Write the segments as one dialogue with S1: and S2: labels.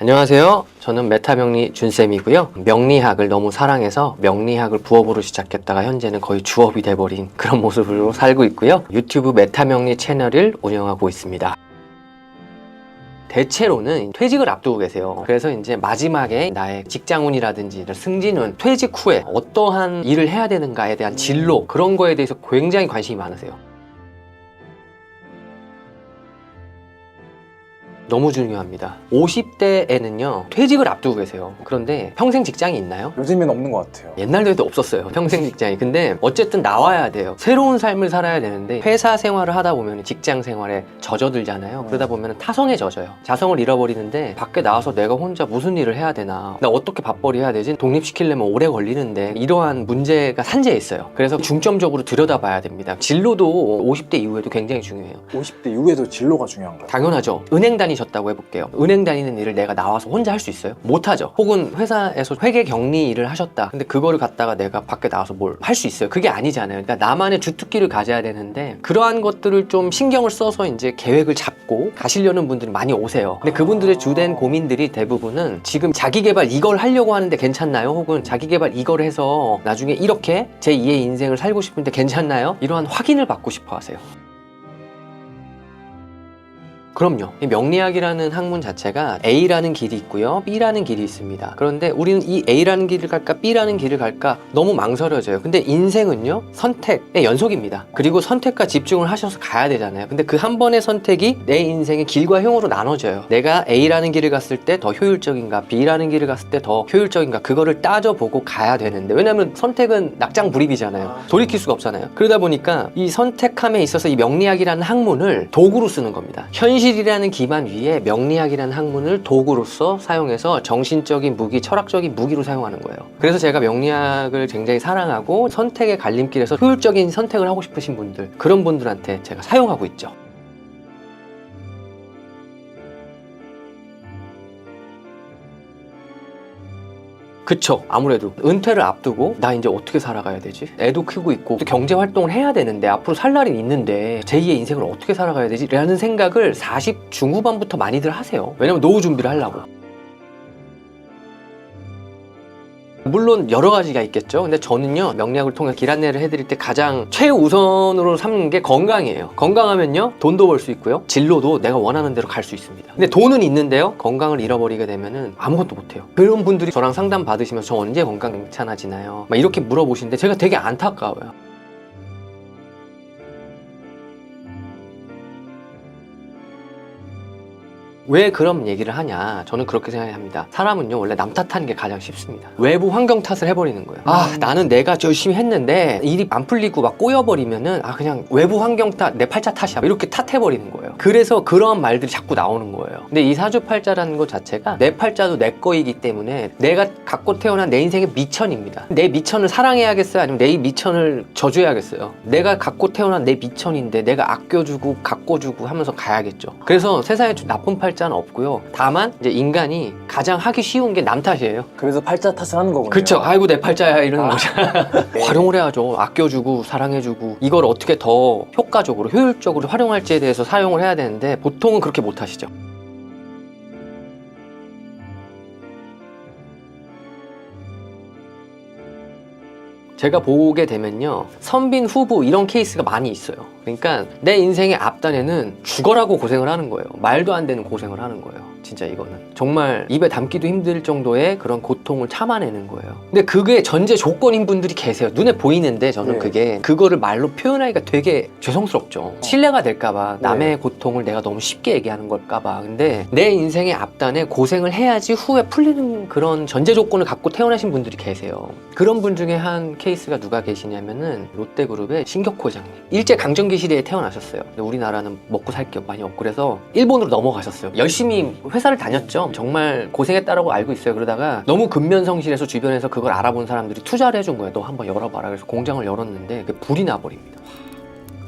S1: 안녕하세요. 저는 메타명리 준쌤이고요. 명리학을 너무 사랑해서 명리학을 부업으로 시작했다가 현재는 거의 주업이 돼버린 그런 모습으로 살고 있고요. 유튜브 메타명리 채널을 운영하고 있습니다. 대체로는 퇴직을 앞두고 계세요. 그래서 이제 마지막에 나의 직장운이라든지 승진운, 퇴직 후에 어떠한 일을 해야 되는가에 대한 진로, 그런 거에 대해서 굉장히 관심이 많으세요. 너무 중요합니다. 50대에는요 퇴직을 앞두고 계세요. 그런데 평생 직장이 있나요?
S2: 요즘엔 없는 것 같아요.
S1: 옛날에도 없었어요, 평생 직장이. 근데 어쨌든 나와야 돼요. 새로운 삶을 살아야 되는데 회사 생활을 하다 보면 직장 생활에 젖어들잖아요. 그러다 보면 타성에 젖어요. 자성을 잃어버리는데 밖에 나와서 내가 혼자 무슨 일을 해야 되나, 나 어떻게 밥벌이 해야 되지, 독립시키려면 오래 걸리는데, 이러한 문제가 산재해 있어요. 그래서 중점적으로 들여다봐야 됩니다. 진로도 50대 이후에도 굉장히 중요해요.
S2: 50대 이후에도 진로가 중요한가요?
S1: 당연하죠. 은행 다니셨다고 해볼게요. 은행 다니는 일을 내가 나와서 혼자 할 수 있어요? 못하죠. 혹은 회사에서 회계 격리 일을 하셨다. 근데 그거를 갖다가 내가 밖에 나와서 뭘 할 수 있어요? 그게 아니잖아요. 그러니까 나만의 주특기를 가져야 되는데, 그러한 것들을 좀 신경을 써서 이제 계획을 잡고 가시려는 분들이 많이 오세요. 근데 그분들의 주된 고민들이 대부분은 지금 자기개발 이걸 하려고 하는데 괜찮나요? 혹은 자기개발 이걸 해서 나중에 이렇게 제2의 인생을 살고 싶은데 괜찮나요? 이러한 확인을 받고 싶어 하세요. 그럼요. 이 명리학이라는 학문 자체가 A라는 길이 있고요, B라는 길이 있습니다. 그런데 우리는 이 A라는 길을 갈까 B라는 길을 갈까 너무 망설여져요. 근데 인생은요 선택의 연속입니다. 그리고 선택과 집중을 하셔서 가야 되잖아요. 근데 그 한 번의 선택이 내 인생의 길과 형으로 나눠져요. 내가 A라는 길을 갔을 때 더 효율적인가, B라는 길을 갔을 때 더 효율적인가, 그거를 따져보고 가야 되는데, 왜냐면 선택은 낙장불입이잖아요. 돌이킬 수가 없잖아요. 그러다 보니까 이 선택함에 있어서 이 명리학이라는 학문을 도구로 쓰는 겁니다. 현실이라는 기반 위에 명리학이라는 학문을 도구로서 사용해서 정신적인 무기, 철학적인 무기로 사용하는 거예요. 그래서 제가 명리학을 굉장히 사랑하고, 선택의 갈림길에서 효율적인 선택을 하고 싶으신 분들, 그런 분들한테 제가 사용하고 있죠. 그쵸. 아무래도 은퇴를 앞두고 나 이제 어떻게 살아가야 되지? 애도 크고 있고 또 경제 활동을 해야 되는데, 앞으로 살 날이 있는데 제2의 인생을 어떻게 살아가야 되지? 라는 생각을 40 중후반부터 많이들 하세요. 왜냐면 노후 준비를 하려고. 물론 여러 가지가 있겠죠. 근데 저는요 명리학을 통해 길 안내를 해드릴 때 가장 최우선으로 삼는 게 건강이에요. 건강하면요 돈도 벌 수 있고요, 진로도 내가 원하는 대로 갈 수 있습니다. 근데 돈은 있는데요 건강을 잃어버리게 되면은 아무것도 못해요. 그런 분들이 저랑 상담 받으시면서 저 언제 건강 괜찮아지나요? 막 이렇게 물어보시는데 제가 되게 안타까워요. 왜 그런 얘기를 하냐, 저는 그렇게 생각합니다. 사람은요 원래 남 탓하는 게 가장 쉽습니다. 외부 환경 탓을 해버리는 거예요. 나는 내가 열심히 했는데 일이 안 풀리고 막 꼬여버리면은 그냥 외부 환경 탓, 내 팔자 탓이야, 이렇게 탓해버리는 거예요. 그래서 그런 말들이 자꾸 나오는 거예요. 근데 이 사주팔자라는 것 자체가 내 팔자도 내 거이기 때문에 내가 갖고 태어난 내 인생의 미천입니다. 내 미천을 사랑해야겠어요? 아니면 내 미천을 저주해야겠어요? 내가 갖고 태어난 내 미천인데 내가 아껴주고 가꿔주고 하면서 가야겠죠. 그래서 세상에 나쁜 팔자는 없고요. 다만 이제 인간이 가장 하기 쉬운 게 남 탓이에요.
S2: 그래서 팔자 탓을 하는 거군요.
S1: 그쵸. 아이고 내 팔자야 이러는 거죠. 활용을 해야죠. 아껴주고 사랑해주고 이걸 어떻게 더 효과적으로 효율적으로 활용할지에 대해서 사용을 해야 되는데, 보통은 그렇게 못 하시죠. 제가 보게 되면요 선빈 후보 이런 케이스가 많이 있어요. 그러니까 내 인생의 앞단에는 죽어라고 고생을 하는 거예요. 말도 안 되는 고생을 하는 거예요. 진짜 이거는 정말 입에 담기도 힘들 정도의 그런 고통을 참아내는 거예요. 근데 그게 전제 조건인 분들이 계세요. 눈에 보이는데 저는 그거를 말로 표현하기가 되게 죄송스럽죠. 신뢰가 될까봐, 남의 고통을 내가 너무 쉽게 얘기하는 걸까봐. 근데 내 인생의 앞단에 고생을 해야지 후에 풀리는 그런 전제 조건을 갖고 태어나신 분들이 계세요. 그런 분 중에 한 케이스가 누가 계시냐면은 롯데그룹의 신격호 회장님. 일제 강점기 시대에 태어나셨어요. 근데 우리나라는 먹고 살 게 많이 없고 그래서 일본으로 넘어가셨어요. 열심히 회사를 다녔죠. 정말 고생했다라고 알고 있어요. 그러다가 너무 근면성실해서 주변에서 그걸 알아본 사람들이 투자를 해준 거예요. 너 한번 열어봐라. 그래서 공장을 열었는데 불이 나버립니다.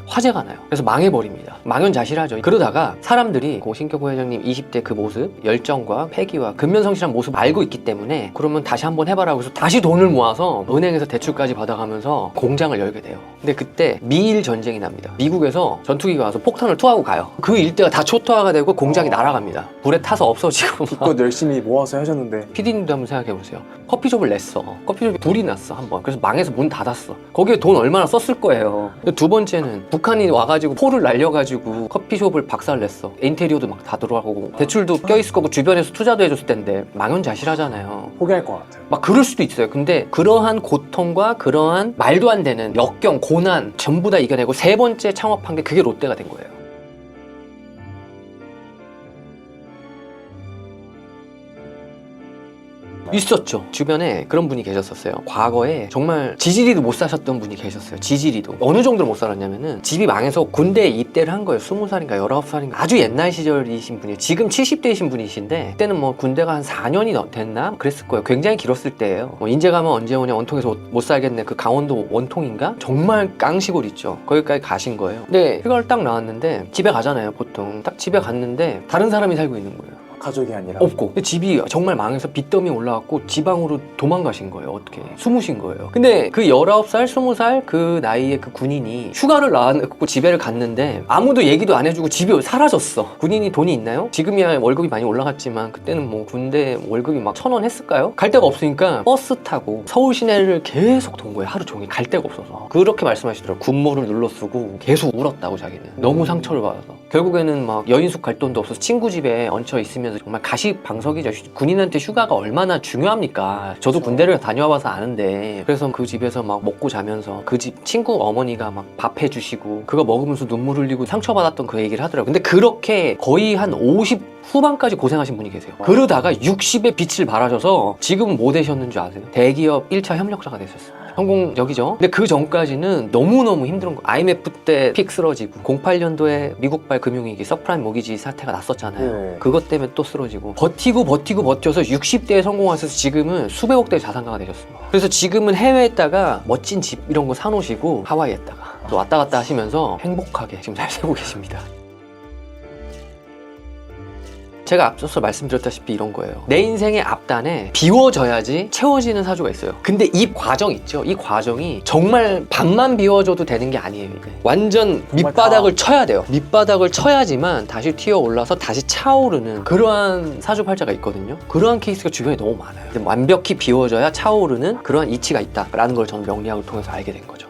S1: 화제가 나요. 그래서 망해버립니다. 망연자실하죠. 그러다가 사람들이 신격호 회장님 20대 그 모습, 열정과 패기와 근면성실한 모습 알고 있기 때문에 그러면 다시 한번 해봐라고 해서 다시 돈을 모아서 은행에서 대출까지 받아가면서 공장을 열게 돼요. 근데 그때 미일 전쟁이 납니다. 미국에서 전투기가 와서 폭탄을 투하고 가요. 그 일대가 다 초토화가 되고 공장이 날아갑니다. 불에 타서 없어지고
S2: 그거 열심히 모아서 하셨는데
S1: PD님도 한번 생각해보세요. 커피숍을 냈어. 커피숍에 불이 났어 한번. 그래서 망해서 문 닫았어. 거기에 돈 얼마나 썼을 거예요. 두 번째는 북한이 와가지고 포를 날려가지고 커피숍을 박살냈어. 인테리어도 막 다 들어가고 대출도 껴있을 거고 주변에서 투자도 해줬을 텐데 망연자실하잖아요.
S2: 포기할 것 같아요.
S1: 막 그럴 수도 있어요. 근데 그러한 고통과 그러한 말도 안 되는 역경, 고난 전부 다 이겨내고 세 번째 창업한 게 그게 롯데가 된 거예요. 있었죠. 주변에 그런 분이 계셨었어요. 과거에 정말 지지리도 못 사셨던 분이 계셨어요. 지지리도. 어느 정도로 못 살았냐면은 집이 망해서 군대에 입대를 한 거예요. 20살인가 19살인가 아주 옛날 시절이신 분이에요. 지금 70대이신 분이신데 그때는 뭐 군대가 한 4년이 됐나? 그랬을 거예요. 굉장히 길었을 때예요. 인제 가면 언제 오냐 원통에서 못 살겠네. 그 강원도 원통인가? 정말 깡시골 있죠. 거기까지 가신 거예요. 근데 휴가를 딱 나왔는데 집에 가잖아요. 보통 딱 집에 갔는데 다른 사람이 살고 있는 거예요.
S2: 가족이 아니라
S1: 없고 근데 집이 정말 망해서 빚더미 올라왔고 지방으로 도망가신 거예요. 어떻게 숨으신 거예요. 근데 그 19살 20살 그 나이에 그 군인이 휴가를 나왔고 집에를 갔는데 아무도 얘기도 안 해주고 집이 사라졌어. 군인이 돈이 있나요? 지금이야 월급이 많이 올라갔지만 그때는 뭐 군대 월급이 막 1,000원 했을까요? 갈 데가 없으니까 버스 타고 서울 시내를 계속 돈 거예요. 하루 종일 갈 데가 없어서. 그렇게 말씀하시더라고요. 군모를 눌러 쓰고 계속 울었다고 자기는. 너무 상처를 받아서. 결국에는 막 여인숙 갈 돈도 없어서 친구 집에 얹혀 있으면서 정말 가시방석이죠. 군인한테 휴가가 얼마나 중요합니까? 저도 군대를 다녀와봐서 아는데. 그래서 그 집에서 막 먹고 자면서 그 집 친구 어머니가 막 밥 해주시고 그거 먹으면서 눈물 흘리고 상처받았던 그 얘기를 하더라고요. 근데 그렇게 거의 한 50 후반까지 고생하신 분이 계세요. 그러다가 60의 빛을 발하셔서 지금 뭐 되셨는 줄 아세요? 대기업 1차 협력자가 되셨어요. 성공적이죠. 근데 그 전까지는 너무너무 힘든 거. IMF 때 픽 쓰러지고 08년도에 미국발 금융위기 서프라임 모기지 사태가 났었잖아요.
S2: 네.
S1: 그것 때문에 또 쓰러지고 버티고 버텨서 60대에 성공하셔서 지금은 수백억 대 자산가가 되셨습니다. 그래서 지금은 해외에 있다가 멋진 집 이런 거 사놓으시고 하와이에 있다가 또 왔다 갔다 하시면서 행복하게 지금 잘 살고 계십니다. 제가 앞서서 말씀드렸다시피 이런 거예요. 내 인생의 앞단에 비워져야지 채워지는 사주가 있어요. 근데 이 과정 있죠? 이 과정이 정말 반만 비워줘도 되는 게 아니에요. 이게. 완전 밑바닥을 쳐야 돼요. 밑바닥을 쳐야지만 다시 튀어 올라서 다시 차오르는 그러한 사주팔자가 있거든요. 그러한 케이스가 주변에 너무 많아요. 근데 완벽히 비워져야 차오르는 그러한 이치가 있다라는 걸 저는 명리학을 통해서 알게 된 거죠.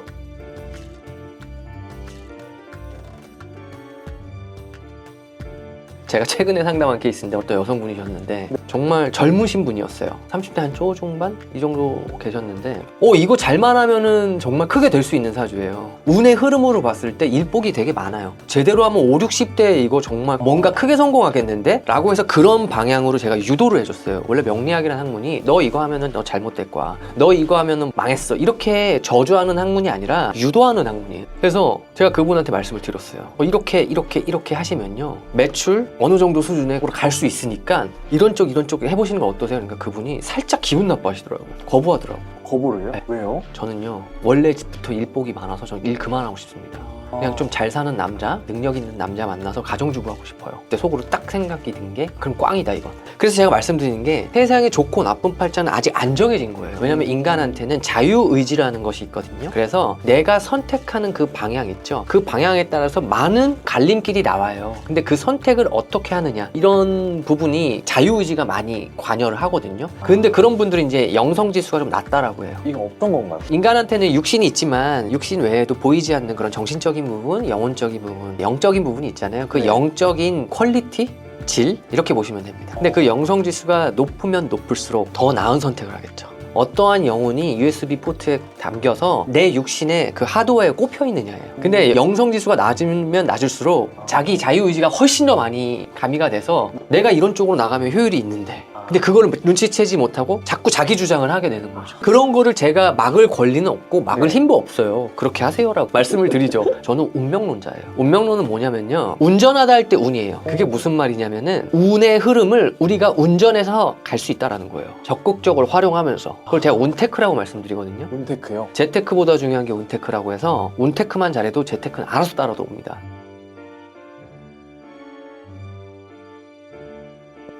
S1: 제가 최근에 상담한 케이스인데 어떤 여성분이셨는데 정말 젊으신 분이었어요. 30대 한 초중반? 이 정도 계셨는데 이거 잘만 하면은 정말 크게 될 수 있는 사주예요. 운의 흐름으로 봤을 때 일복이 되게 많아요. 제대로 하면 5, 60대에 이거 정말 뭔가 크게 성공하겠는데? 라고 해서 그런 방향으로 제가 유도를 해줬어요. 원래 명리학이라는 학문이 너 이거 하면은 너 잘못될 거야. 너 이거 하면은 망했어. 이렇게 저주하는 학문이 아니라 유도하는 학문이에요. 그래서 제가 그분한테 말씀을 드렸어요. 이렇게 하시면요. 매출 어느 정도 수준에 갈 수 있으니까 이런 쪽 해보시는 거 어떠세요? 그러니까 그분이 살짝 기분 나빠하시더라고요. 거부하더라고요.
S2: 거부를요?
S1: 네.
S2: 왜요?
S1: 저는요 원래부터 일복이 많아서 저는 일 그만하고 싶습니다. 그냥 좀 잘 사는 남자, 능력 있는 남자 만나서 가정주부 하고 싶어요. 근데 속으로 딱 생각이 든 게 그럼 꽝이다 이건. 그래서 제가 말씀드리는 게 세상에 좋고 나쁜 팔자는 아직 안 정해진 거예요. 왜냐면 인간한테는 자유의지라는 것이 있거든요. 그래서 내가 선택하는 그 방향 있죠. 그 방향에 따라서 많은 갈림길이 나와요. 근데 그 선택을 어떻게 하느냐 이런 부분이 자유의지가 많이 관여를 하거든요. 근데 그런 분들이 이제 영성지수가 좀 낮다라고 해요.
S2: 이건 어떤 건가요?
S1: 인간한테는 육신이 있지만 육신 외에도 보이지 않는 그런 정신적인 부분, 영혼적인 부분, 영적인 부분이 있잖아요. 그
S2: 네.
S1: 영적인 퀄리티? 질? 이렇게 보시면 됩니다. 근데 그 영성지수가 높으면 높을수록 더 나은 선택을 하겠죠. 어떠한 영혼이 USB 포트에 담겨서 내 육신의 그 하드웨어에 꼽혀 있느냐예요. 근데 영성지수가 낮으면 낮을수록 자기 자유의지가 훨씬 더 많이 가미가 돼서 내가 이런 쪽으로 나가면 효율이 있는데 근데 그거를 눈치채지 못하고 자꾸 자기 주장을 하게 되는 거죠. 그런 거를 제가 막을 권리는 없고 막을
S2: 네.
S1: 힘도 없어요. 그렇게 하세요라고 말씀을 드리죠. 저는 운명론자예요. 운명론은 뭐냐면요, 운전하다 할 때 운이에요. 그게 무슨 말이냐면은 운의 흐름을 우리가 운전해서 갈 수 있다라는 거예요. 적극적으로 활용하면서. 그걸 제가 운테크라고 말씀드리거든요.
S2: 운테크요?
S1: 재테크보다 중요한 게 운테크라고 해서 운테크만 잘해도 재테크는 알아서 따라도 옵니다.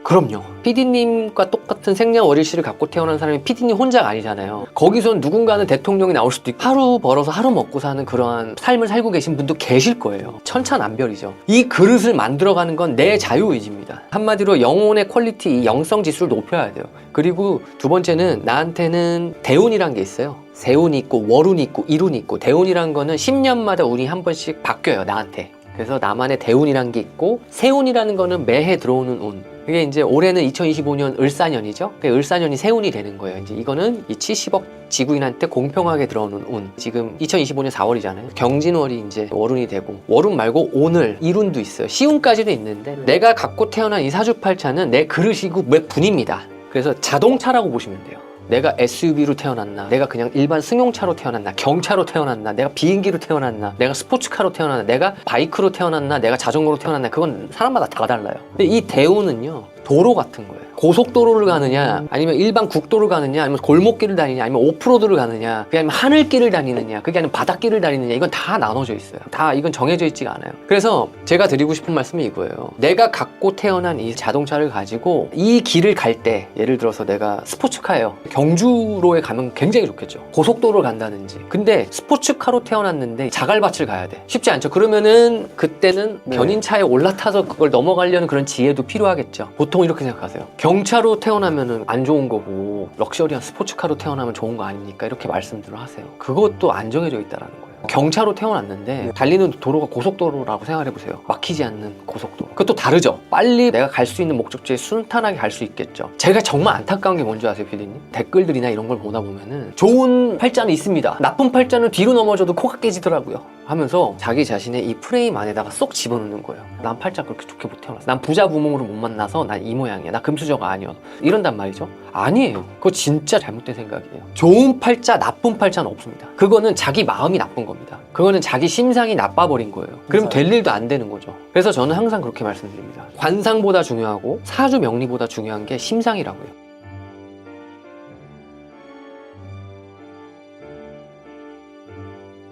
S1: 그럼요. PD님과 똑같은 생년월일시를 갖고 태어난 사람이 PD님 혼자가 아니잖아요. 거기선 누군가는 대통령이 나올 수도 있고 하루 벌어서 하루 먹고 사는 그러한 삶을 살고 계신 분도 계실 거예요. 천차만별이죠. 이 그릇을 만들어가는 건 내 자유의지입니다. 한마디로 영혼의 퀄리티, 이 영성 지수를 높여야 돼요. 그리고 두 번째는 나한테는 대운이란 게 있어요. 세운이 있고 월운이 있고 일운이 있고, 대운이란 거는 10년마다 운이 한 번씩 바뀌어요, 나한테. 그래서 나만의 대운이란 게 있고, 세운이라는 거는 매해 들어오는 운. 그게 이제 올해는 2025년 을사년이죠. 그 을사년이 세운이 되는 거예요. 이제 이거는 이 70억 지구인한테 공평하게 들어오는 운. 지금 2025년 4월이잖아요. 경진월이 이제 월운이 되고, 월운 말고 오늘 일운도 있어요. 시운까지도 있는데 내가 갖고 태어난 이 사주팔자는 내 그릇이고 몇 분입니다. 그래서 자동차라고 보시면 돼요. 내가 SUV로 태어났나, 내가 그냥 일반 승용차로 태어났나, 경차로 태어났나, 내가 비행기로 태어났나, 내가 스포츠카로 태어났나, 내가 바이크로 태어났나, 내가 자전거로 태어났나, 그건 사람마다 다 달라요. 근데 이 대운은요, 도로 같은 거예요. 고속도로를 가느냐, 아니면 일반 국도를 가느냐, 아니면 골목길을 다니냐, 아니면 오프로드를 가느냐, 그게 아니면 하늘길을 다니느냐, 그게 아니면 바닷길을 다니느냐, 이건 다 나눠져 있어요. 다 이건 정해져 있지가 않아요. 그래서 제가 드리고 싶은 말씀이 이거예요. 내가 갖고 태어난 이 자동차를 가지고 이 길을 갈 때, 예를 들어서 내가 스포츠카예요. 경주로에 가면 굉장히 좋겠죠. 고속도로를 간다든지. 근데 스포츠카로 태어났는데 자갈밭을 가야 돼. 쉽지 않죠. 그러면은 그때는
S2: 네.
S1: 견인차에 올라타서 그걸 넘어가려는 그런 지혜도 필요하겠죠. 보통 이렇게 생각하세요. 경차로 태어나면은 안 좋은 거고 럭셔리한 스포츠카로 태어나면 좋은 거 아닙니까? 이렇게 말씀들을 하세요. 그것도 안 정해져 있다라는 거예요. 경차로 태어났는데 달리는 도로가 고속도로라고 생각해보세요. 막히지 않는 고속도로. 그것도 다르죠. 빨리 내가 갈 수 있는 목적지에 순탄하게 갈 수 있겠죠. 제가 정말 안타까운 게 뭔지 아세요, 피디님? 댓글들이나 이런 걸 보다 보면은 좋은 팔자는 있습니다. 나쁜 팔자는 뒤로 넘어져도 코가 깨지더라고요. 하면서 자기 자신의 이 프레임 안에다가 쏙 집어넣는 거예요. 난 팔자 그렇게 좋게 못 태어났어. 난 부자 부몽으로 못 만나서 난 이 모양이야. 나 금수저가 아니야. 이런단 말이죠. 아니에요. 그거 진짜 잘못된 생각이에요. 좋은 팔자, 나쁜 팔자는 없습니다. 그거는 자기 마음이 나쁜 겁니다. 그거는 자기 심상이 나빠버린 거예요. 그럼 될 일도 안 되는 거죠. 그래서 저는 항상 그렇게 말씀드립니다. 관상보다 중요하고 사주 명리보다 중요한 게 심상이라고요.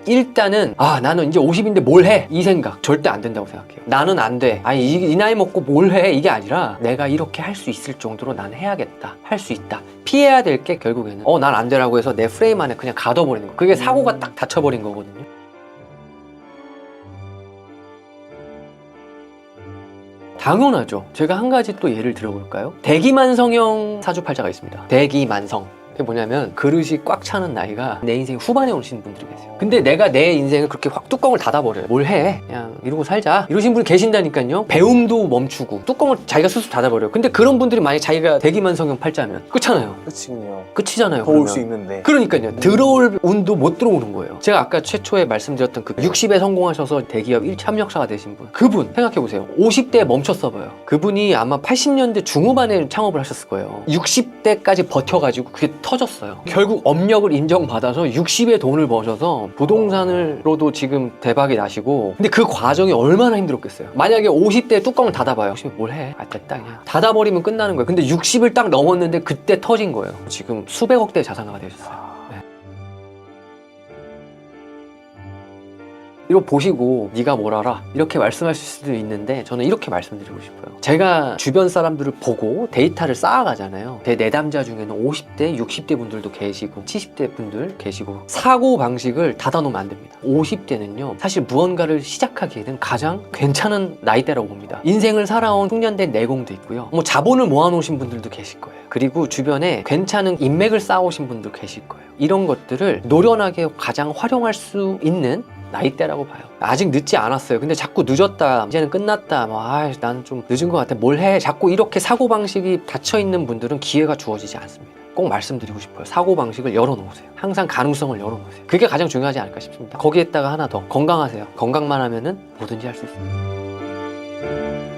S1: 일단은 나는 이제 50인데 뭘 해? 이 생각 절대 안 된다고 생각해요. 나는 안 돼. 아니 이 나이 먹고 뭘 해? 이게 아니라 내가 이렇게 할 수 있을 정도로 난 해야겠다. 할 수 있다. 피해야 될 게 결국에는 난 안 되라고 해서 내 프레임 안에 그냥 가둬버리는 거. 그게 사고가 딱 닫혀버린 거거든요. 당연하죠. 제가 한 가지 또 예를 들어볼까요? 대기만성형 사주팔자가 있습니다. 대기만성. 그게 뭐냐면 그릇이 꽉 차는 나이가 내 인생 후반에 오시는 분들이 계세요. 근데 내가 내 인생을 그렇게 확 뚜껑을 닫아버려요. 뭘 해? 그냥 이러고 살자. 이러신 분이 계신다니까요. 배움도 멈추고 뚜껑을 자기가 스스로 닫아버려요. 근데 그런 분들이 만약에 자기가 대기만성형 팔자면 끝잖아요.
S2: 끝이군요.
S1: 끝이잖아요.
S2: 더 올
S1: 그러면.
S2: 수 있는데.
S1: 그러니까요. 들어올 운도 못 들어오는 거예요. 제가 아까 최초에 말씀드렸던 그 60에 성공하셔서 대기업 1차 협력사가 되신 분. 그분 생각해보세요. 50대에 멈췄어 봐요. 그분이 아마 80년대 중후반에 창업을 하셨을 거예요. 60대까지 버텨가지고 그게 터졌어요. 결국 업력을 인정받아서 60에 돈을 버셔서 부동산으로도 지금 대박이 나시고, 근데 그 과정이 얼마나 힘들었겠어요. 만약에 50대에 뚜껑을 닫아봐요. 50에 뭘 해? 됐다 그냥. 닫아버리면 끝나는 거예요. 근데 60을 딱 넘었는데 그때 터진 거예요. 지금 수백억 대의 자산가가 되셨어요. 이거 보시고 네가 뭘 알아? 이렇게 말씀하실 수도 있는데 저는 이렇게 말씀드리고 싶어요. 제가 주변 사람들을 보고 데이터를 쌓아가잖아요. 제 내담자 중에는 50대, 60대 분들도 계시고 70대 분들 계시고, 사고 방식을 닫아놓으면 안 됩니다. 50대는요 사실 무언가를 시작하기에는 가장 괜찮은 나이대라고 봅니다. 인생을 살아온 숙련된 내공도 있고요, 뭐 자본을 모아놓으신 분들도 계실 거예요. 그리고 주변에 괜찮은 인맥을 쌓아오신 분도 계실 거예요. 이런 것들을 노련하게 가장 활용할 수 있는 나이대라고 봐요. 아직 늦지 않았어요. 근데 자꾸 늦었다, 이제는 끝났다, 난 좀 늦은 것 같아, 뭘 해, 자꾸 이렇게 사고방식이 닫혀있는 분들은 기회가 주어지지 않습니다. 꼭 말씀드리고 싶어요. 사고방식을 열어놓으세요. 항상 가능성을 열어놓으세요. 그게 가장 중요하지 않을까 싶습니다. 거기에다가 하나 더, 건강하세요. 건강만 하면은 뭐든지 할 수 있습니다.